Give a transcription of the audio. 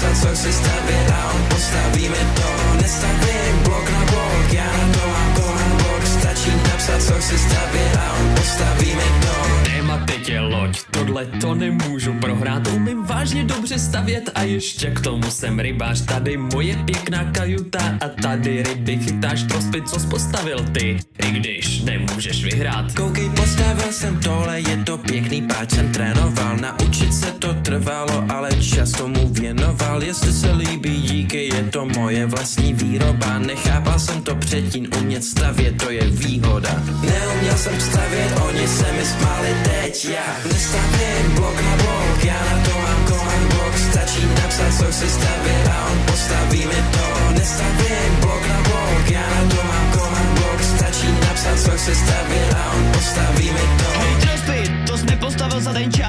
napsat, co chci stavět a on postaví mi to. Nestavím blok na blok, já na to mám blok. Stačí napsat, co chci stavět a on postaví mi to. Téma teď je loď, tohle to nemůžu prohrát. Umím vážně dobře stavět a ještě k tomu jsem rybář. Tady moje pěkná kajuta a tady ryby chytáš. Trospit, co jsi postavil ty, i když nemůžeš vyhrát. Koukej, postavil jsem tohle, je to pěkný, páč jsem trénoval. Naučit se to trvalo, ale čas tomu věnoval. Jestli se líbí, díky, je to moje vlastní výroba. Nechápal jsem to předtím, umět stavět, to je výhoda. Neuměl jsem stavět, oni se mi smáli, teď já nestavím blok na blok, já na to mám blok. Stačí napsat, co chci stavět a on postaví mi to. Nestavím blok na blok, já na to mám blok. Stačí napsat, co chci stavět a on postaví mi to. Hej, Trospit, to jsi nepostavil za ten čas.